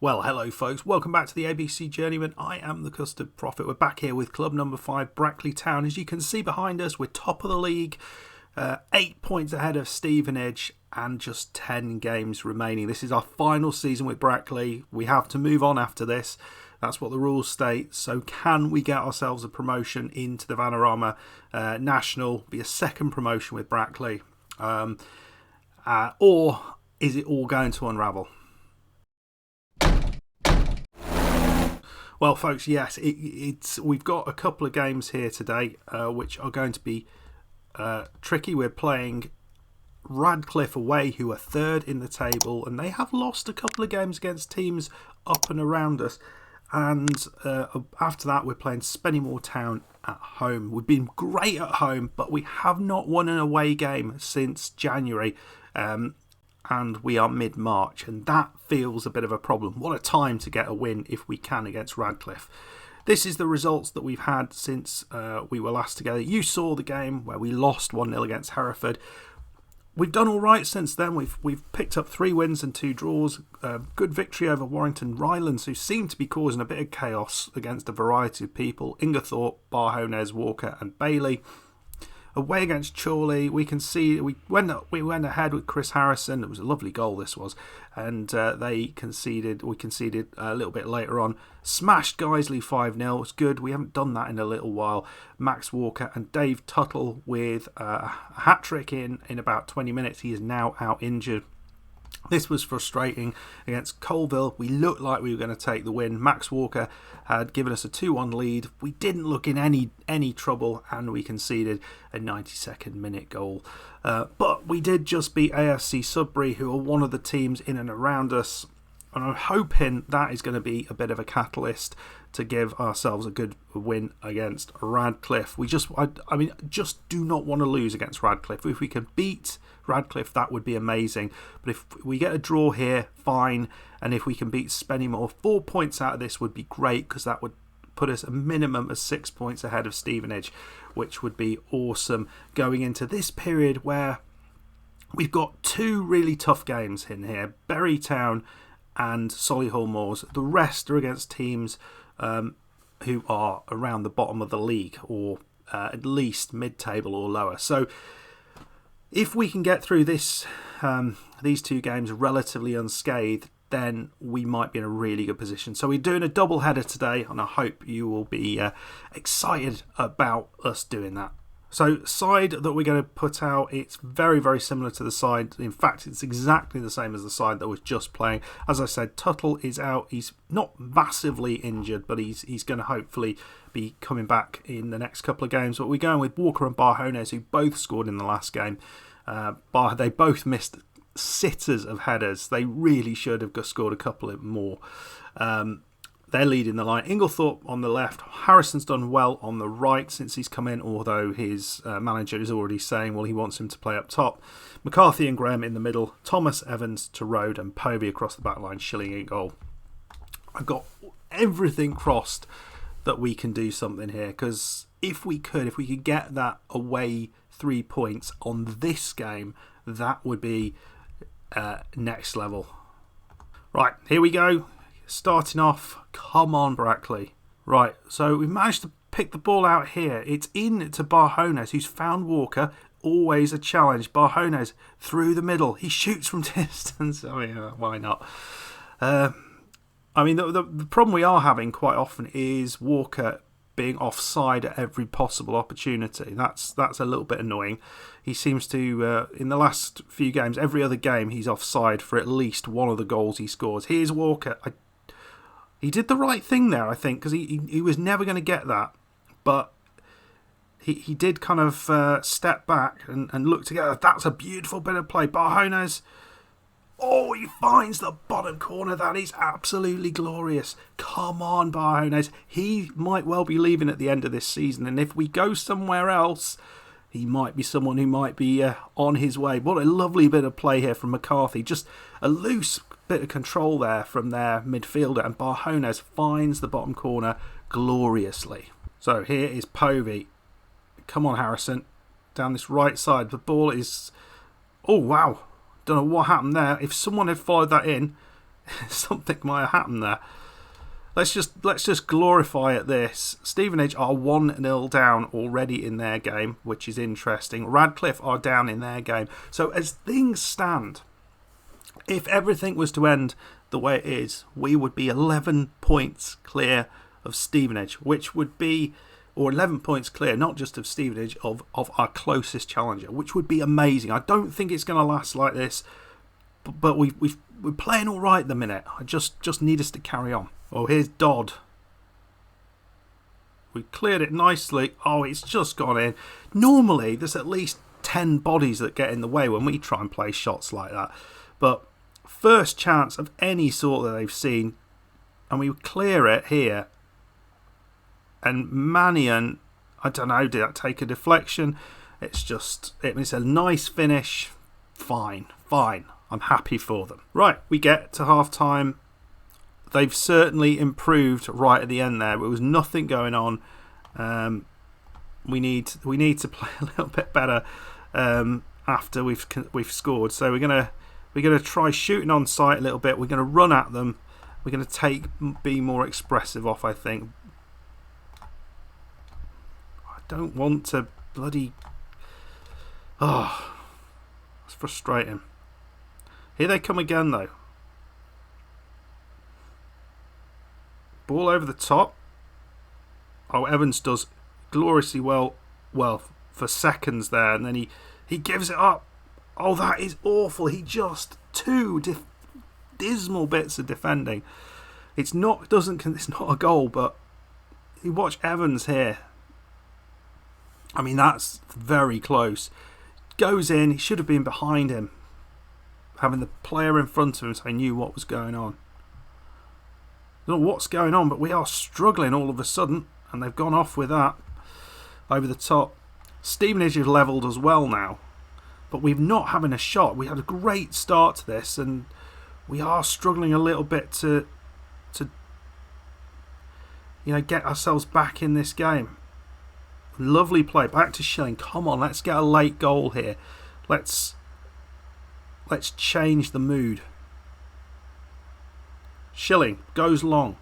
Well, hello folks, welcome back to the ABC Journeyman. I am the Custard Prophet. We're back here with club number 5, Brackley Town. As you can see behind us, we're top of the league, 8 points ahead of Stevenage and just 10 games remaining. This is our final season with Brackley. We have to move on after this. That's what the rules state. So can we get ourselves a promotion into the Vanarama National, be a second promotion with Brackley? Or is it all going to unravel? Well, folks, yes, we've got a couple of games here today which are going to be tricky. We're playing Radcliffe away, who are third in the table, and they have lost a couple of games against teams up and around us. And after that, we're playing Spennymoor Town at home. We've been great at home, but we have not won an away game since January. And we are mid-March, and that feels a bit of a problem. What a time to get a win if we can against Radcliffe. This is the results that we've had since we were last together. You saw the game where we lost 1-0 against Hereford. We've done all right since then. We've picked up 3 wins and 2 draws. Good victory over Warrington Rylands, who seem to be causing a bit of chaos against a variety of people. Ingerthorpe, Barhones, Walker and Bailey. Away against Chorley, we went ahead with Chris Harrison. It was a lovely goal, this was, and we conceded a little bit later on. Smashed Guiseley 5-0. It's good. We haven't done that in a little while. Max Walker and Dave Tuttle with a hat trick in about 20 minutes. He is now out injured. This was frustrating against Colville. We looked like we were going to take the win. Max Walker had given us a 2-1 lead. We didn't look in any trouble, and we conceded a 92nd minute goal. But we did just beat AFC Sudbury, who are one of the teams in and around us. And I'm hoping that is going to be a bit of a catalyst to give ourselves a good win against Radcliffe. Just do not want to lose against Radcliffe. If we could beat Radcliffe, that would be amazing. But if we get a draw here, fine. And if we can beat Spennymoor, 4 points out of this would be great, because that would put us a minimum of 6 points ahead of Stevenage, which would be awesome going into this period where we've got 2 really tough games in here. Bury Town and Solihull Moors. The rest are against teams who are around the bottom of the league, or at least mid-table or lower. So if we can get through these 2 games relatively unscathed, then we might be in a really good position. So we're doing a double header today, and I hope you will be excited about us doing that. So side that we're going to put out, it's very, very similar to the side. In fact, it's exactly the same as the side that was just playing. As I said, Tuttle is out. He's not massively injured, but he's going to hopefully be coming back in the next couple of games. But we're going with Walker and Barhones, who both scored in the last game. They both missed sitters of headers. They really should have scored a couple more. They're leading the line. Inglethorpe on the left. Harrison's done well on the right since he's come in, although his manager is already saying, well, he wants him to play up top. McCarthy and Graham in the middle. Thomas, Evans to Road, and Povey across the back line, Shilling in goal. I've got everything crossed that we can do something here, because if we could get that away 3 points on this game, that would be next level. Right, here we go. Starting off, come on Brackley. Right, so we've managed to pick the ball out here. It's in to Barhones, who's found Walker. Always a challenge. Barhones through the middle. He shoots from distance. I mean, why not? The problem we are having quite often is Walker being offside at every possible opportunity. That's a little bit annoying. He seems to, in the last few games, every other game, he's offside for at least one of the goals he scores. Here's Walker. He did the right thing there, I think, because he was never going to get that. But he did kind of step back and look together. That's a beautiful bit of play. Barhones. Oh, he finds the bottom corner. That is absolutely glorious. Come on, Barhones. He might well be leaving at the end of this season. And if we go somewhere else, he might be someone who might be on his way. What a lovely bit of play here from McCarthy. Just a loose bit of control there from their midfielder. And Barhones finds the bottom corner gloriously. So here is Povey. Come on, Harrison. Down this right side. The ball is... Oh, wow. Don't know what happened there. If someone had followed that in, something might have happened there. Let's just glorify at this. Stevenage are 1-0 down already in their game, which is interesting. Radcliffe are down in their game. So as things stand, if everything was to end the way it is, we would be 11 points clear of Stevenage, which would be, or 11 points clear, not just of Stevenage, of our closest challenger, which would be amazing. I don't think it's going to last like this, but we're playing all right at the minute. I just need us to carry on. Oh, here's Dodd. We cleared it nicely. Oh, it's just gone in. Normally, there's at least 10 bodies that get in the way when we try and play shots like that. But first chance of any sort that they've seen, and we clear it here. And Mannion, I don't know, did that take a deflection? It's a nice finish. Fine. I'm happy for them. Right, we get to half time. They've certainly improved right at the end there. There was nothing going on. We need to play a little bit better after we've scored. So we're gonna try shooting on sight a little bit. We're gonna run at them. We're gonna be more expressive off, I think. I don't want to bloody. Oh, it's frustrating. Here they come again, though. Ball over the top. Oh, Evans does gloriously well for seconds there, and then he gives it up. Oh, that is awful. He just two dismal bits of defending. It's not a goal, but you watch Evans here. I mean, that's very close. Goes in. He should have been behind him, having the player in front of him, so he knew what was going on. I don't know what's going on, but we are struggling all of a sudden, and they've gone off with that over the top. Stevenage have levelled as well now, but we're not having a shot. We had a great start to this, and we are struggling a little bit to get ourselves back in this game. Lovely play, back to Shilling. Come on, let's get a late goal here. Let's change the mood. Shilling goes long.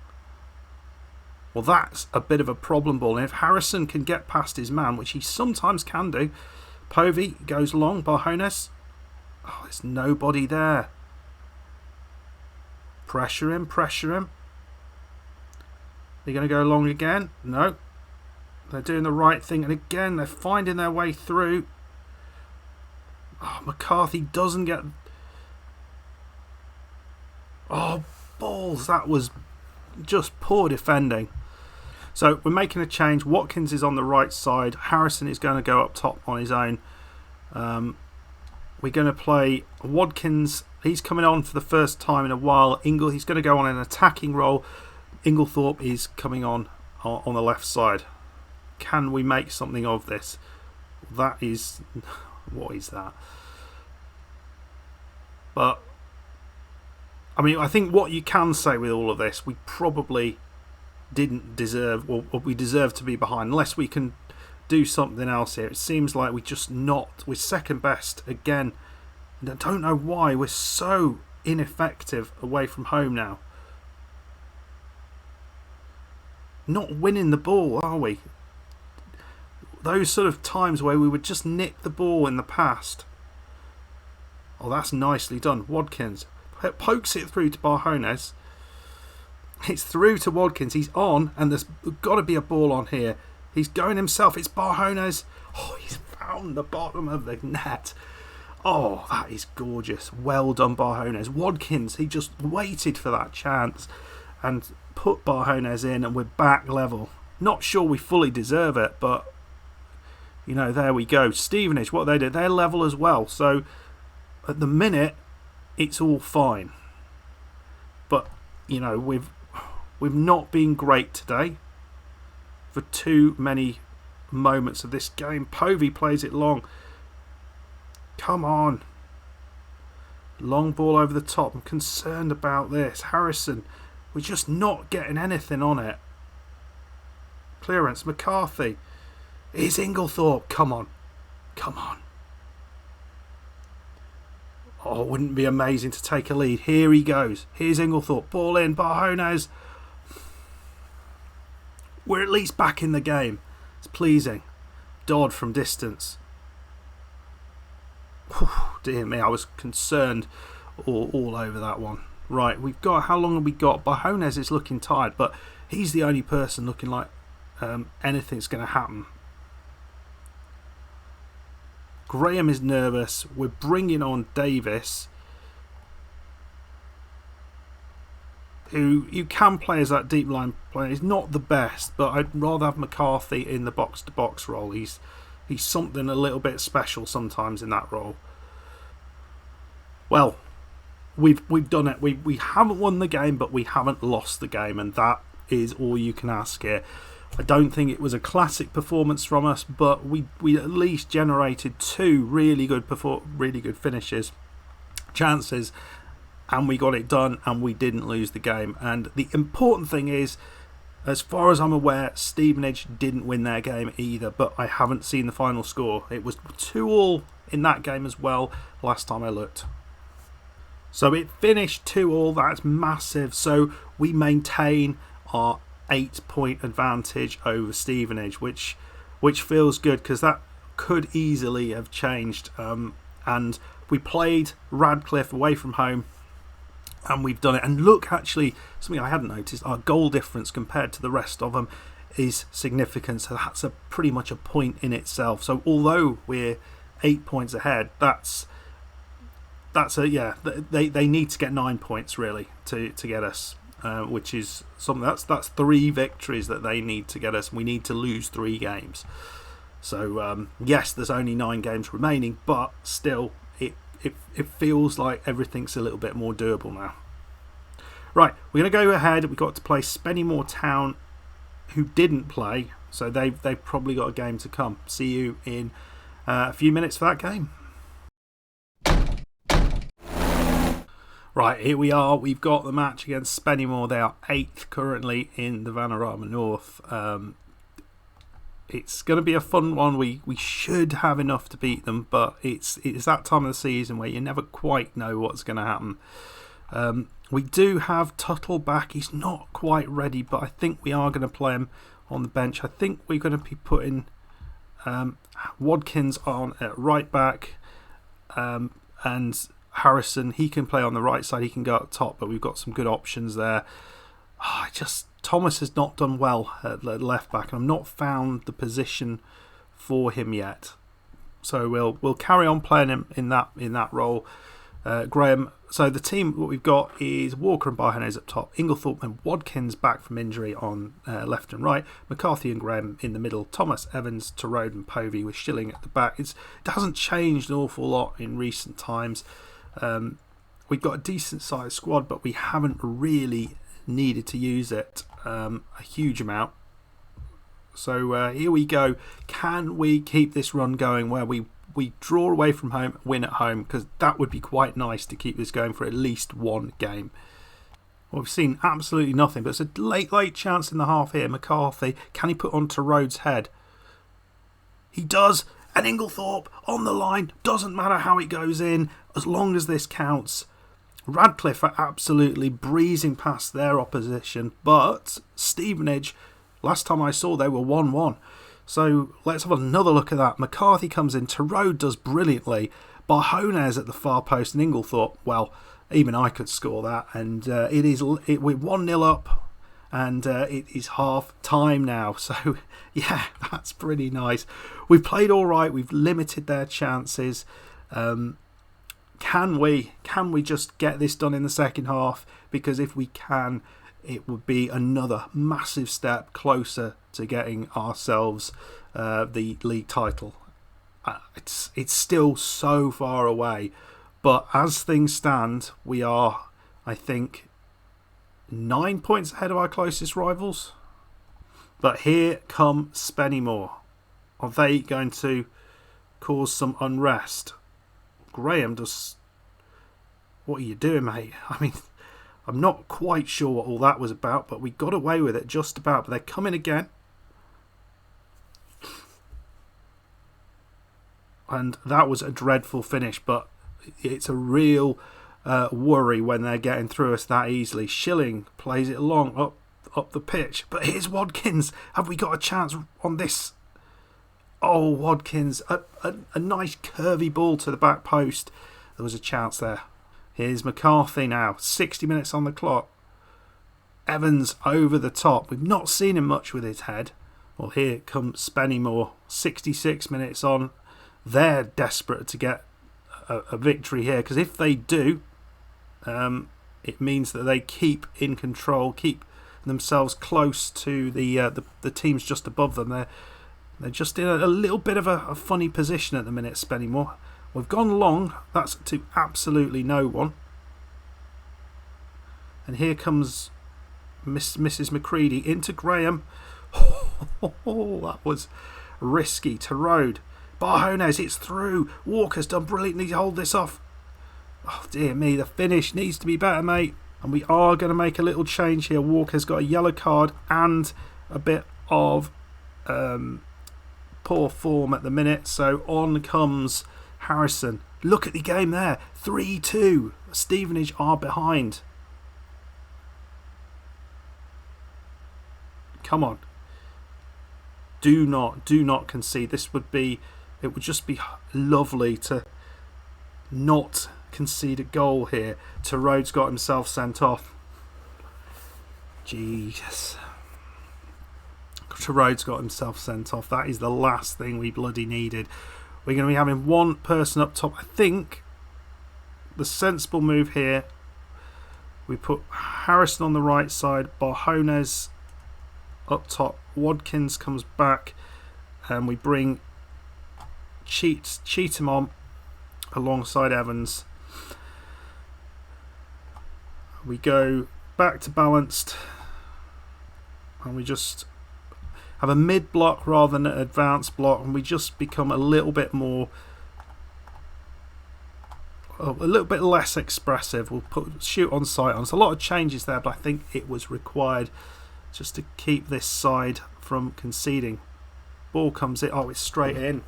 Well, that's a bit of a problem ball. And if Harrison can get past his man, which he sometimes can do, Povey goes long. Barjones. Oh, there's nobody there. Pressure him. They're going to go long again. No. They're doing the right thing. And again, they're finding their way through. Oh, McCarthy doesn't get... Oh, balls. That was just poor defending. So we're making a change. Watkins is on the right side. Harrison is going to go up top on his own. We're going to play Watkins. He's coming on for the first time in a while. He's going to go on an attacking role. Inglethorpe is coming on the left side. Can we make something of this? That is... What is that? But I mean, I think what you can say with all of this, we probably didn't deserve, or we deserve to be behind, unless we can do something else here. It seems like we're second best again. And I don't know why we're so ineffective away from home now. Not winning the ball, are we? Those sort of times where we would just nick the ball in the past. Oh, that's nicely done. Watkins pokes it through to Barjones. It's through to Watkins. He's on, and there's got to be a ball on here. He's going himself. It's Barjones. Oh, he's found the bottom of the net. Oh, that is gorgeous. Well done, Barjones. Watkins, he just waited for that chance and put Barjones in, and we're back level. Not sure we fully deserve it, but there we go. Stevenage, what they did, they're level as well. So at the minute, it's all fine. But we've not been great today for too many moments of this game. Povey plays it long. Come on. Long ball over the top. I'm concerned about this. Harrison, we're just not getting anything on it. Clearance. McCarthy. It's Inglethorpe. Come on. Oh, wouldn't it be amazing to take a lead? Here he goes. Here's Inglethorpe. Ball in. Barjones. We're at least back in the game. It's pleasing. Dodd from distance. Whew, dear me, I was concerned all over that one. Right, we've got, how long have we got? Barjones is looking tired, but he's the only person looking like anything's going to happen. Graham is nervous. We're bringing on Davis, who you can play as that deep line player. He's not the best, but I'd rather have McCarthy in the box-to-box role. He's something a little bit special sometimes in that role. Well, we've done it. We haven't won the game, but we haven't lost the game, and that is all you can ask here. I don't think it was a classic performance from us, but we at least generated two really good finishes, chances, and we got it done, and we didn't lose the game. And the important thing is, as far as I'm aware, Stevenage didn't win their game either, but I haven't seen the final score. It was 2-2 in that game as well last time I looked. So it finished 2-2, that's massive. So we maintain our 8-point advantage over Stevenage, which feels good because that could easily have changed. And we played Radcliffe away from home, and we've done it. And look, actually, something I hadn't noticed, our goal difference compared to the rest of them is significant. So that's pretty much a point in itself. So although we're 8 points ahead, they need to get 9 points really to get us. Which is something that's 3 victories that they need to get us. We need to lose 3 games. So yes, there's only 9 games remaining, but still, it feels like everything's a little bit more doable now. Right, we're going to go ahead. We've got to play Spennymoor Town, who didn't play, so they've probably got a game to come. See you in a few minutes for that game. Right, here we are. We've got the match against Spennymoor. They are 8th currently in the Vanarama North. It's going to be a fun one. We should have enough to beat them, but it's that time of the season where you never quite know what's going to happen. We do have Tuttle back. He's not quite ready, but I think we are going to play him on the bench. I think we're going to be putting Wadkins on at right back, and Harrison, he can play on the right side, he can go up top, but we've got some good options there. Thomas has not done well at left back, and I've not found the position for him yet. So we'll carry on playing him in that role. Graham. So the team, what we've got is Walker and Barjones up top, Inglethorpe and Wadkins back from injury on left and right, McCarthy and Graham in the middle, Thomas, Evans, Torode and Povey with Schilling at the back. It hasn't changed an awful lot in recent times. We've got a decent sized squad, but we haven't really needed to use it a huge amount. So here we go. Can we keep this run going where we draw away from home, win at home? Because that would be quite nice to keep this going for at least one game. Well, we've seen absolutely nothing, but it's a late chance in the half here. McCarthy, can he put on Torode's head? He does. And Inglethorpe on the line. Doesn't matter how it goes in, as long as this counts. Radcliffe are absolutely breezing past their opposition, but Stevenage, last time I saw, they were 1-1. So let's have another look at that. McCarthy comes in. Torode does brilliantly. Barjones at the far post, and Inglethorpe, well, even I could score that. And we're 1-0 up. And it is half time now. So, yeah, that's pretty nice. We've played all right. We've limited their chances. Can we just get this done in the second half? Because if we can, it would be another massive step closer to getting ourselves the league title. It's still so far away. But as things stand, we are, I think, 9 points ahead of our closest rivals. But here come Spennymoor. Are they going to cause some unrest? Graham does... What are you doing, mate? I mean, I'm not quite sure what all that was about, but we got away with it just about. But they're coming again. And that was a dreadful finish. But it's a real worry when they're getting through us that easily. Schilling plays it along up the pitch, but here's Watkins. Have we got a chance on this? Oh, Watkins, a nice curvy ball to the back post. There was a chance there. Here's McCarthy now, 60 minutes on the clock. Evans over the top. We've not seen him much with his head. Well, here comes Spennymoor, 66 minutes on. They're desperate to get a victory here, because if they do, it means that they keep in control, keep themselves close to the teams just above them. They're just in a little bit of a funny position at the minute, Spennymoor. We've gone long. That's to absolutely no one. And here comes Mrs. McCready into Graham. Oh, that was risky. To Road. Barjones, it's through. Walker's done brilliantly to hold this off. Oh, dear me, the finish needs to be better, mate. And we are going to make a little change here. Walker's got a yellow card and a bit of poor form at the minute. So on comes Harrison. Look at the game there. 3-2. Stevenage are behind. Come on. Do not concede. It would just be lovely to not concede a goal here. Rhodes got himself sent off. Jesus. Rhodes got himself sent off. That is the last thing we bloody needed. We're going to be having one person up top. I think the sensible move here, we put Harrison on the right side, Barjones up top, Watkins comes back, and we bring Cheatham on alongside Evans. We go back to balanced, and we just have a mid block rather than an advanced block, and we just become a little bit less expressive. We'll put shoot on sight on. There's a lot of changes there, but I think it was required just to keep this side from conceding. Ball comes in. Oh, it's straight in.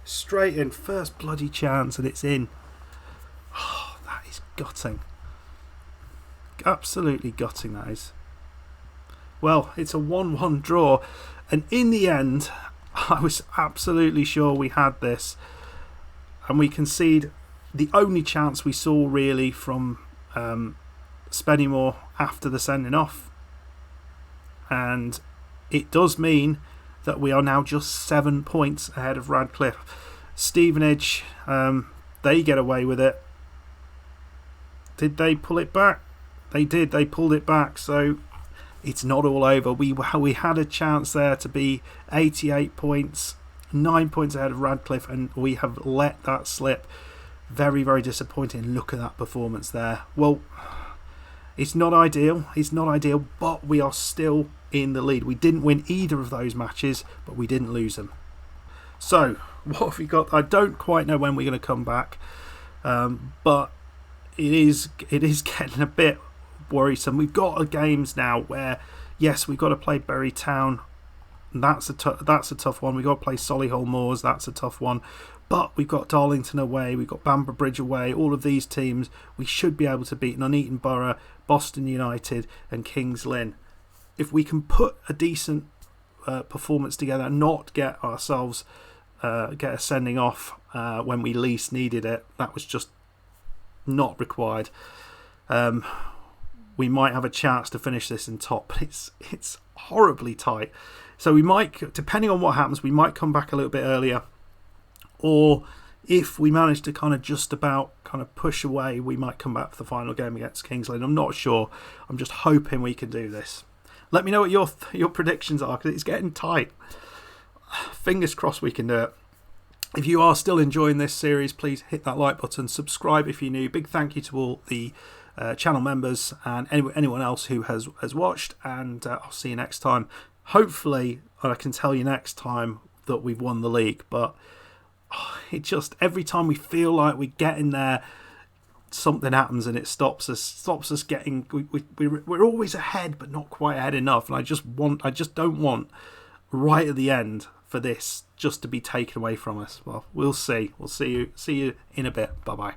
Straight in. First bloody chance, and it's in. Oh, that is gutting. Absolutely gutting, that is. Well, it's a 1-1 draw, and in the end, I was absolutely sure we had this, and we concede the only chance we saw really from Spennymoor after the sending off. And it does mean that we are now just 7 points ahead of Radcliffe. Stevenage, they get away with it. Did they pull it back? They did. They pulled it back. So it's not all over. We had a chance there to be 88 points, 9 points ahead of Radcliffe, and we have let that slip. Very, very disappointing. Look at that performance there. Well, it's not ideal, but we are still in the lead. We didn't win either of those matches, but we didn't lose them. So, what have we got? I don't quite know when we're going to come back, but it is getting a bit worrisome. We've got games now where, yes, we've got to play Bury Town. That's a tough one. We've got to play Solihull Moors. That's a tough one. But we've got Darlington away, we've got Bamber Bridge away. All of these teams we should be able to beat. Nuneaton Borough, Boston United and Kings Lynn. If we can put a decent performance together and not get ourselves get a sending off when we least needed it, that was just not required. We might have a chance to finish this in top, but it's horribly tight. So we might, depending on what happens, we might come back a little bit earlier. Or if we manage to kind of push away, we might come back for the final game against Kings Lynn. I'm not sure. I'm just hoping we can do this. Let me know what your predictions are, because it's getting tight. Fingers crossed we can do it. If you are still enjoying this series, please hit that like button. Subscribe if you're new. Big thank you to all the channel members and anyone else who has watched. And I'll see you next time. Hopefully, I can tell you next time that we've won the league. But it just, every time we feel like we're getting there, something happens and it stops us getting. We're always ahead, but not quite ahead enough. And I just don't want right at the end for this just to be taken away from us. Well, we'll see. We'll see you in a bit. Bye bye.